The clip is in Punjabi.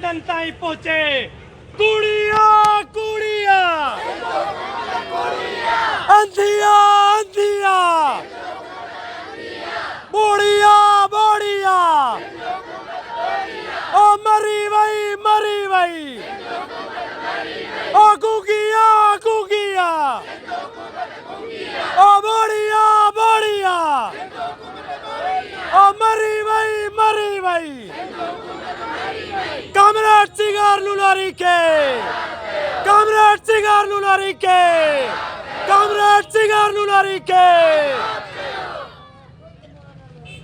ਲੰਡਨ ਤਾਈਂ ਪਹੁੰਚੇ ਕੁੜੀਆਂ ਕੁੜੀਆਂ ਅੰਧੀਆਂ ਅੰਧੀਆਂ ਬੋੜੀਆਂ ਬੋੜੀਆਂ ਓ ਮਰੀ ਵਈ ਓ ਗੁਗੀਆਂ ਗੁਗੀਆਂ ਓ ਬੋੜੀਆਂ ਬੋੜੀਆਂ ਓ ਮਰੀ ਵਈ ਕਾਮਰੇਡ ਸਿਗਾਰ ਨੂੰ ਲਾਰੀ ਕੇ ਕਾਮਰੇਡ ਸਿਗਾਰ ਨੂੰ ਲਾਰੀ ਕੇ ਕਾਮਰੇਡ ਸਿਗਾਰ ਨੂੰ ਲਾਰੀ ਕੇ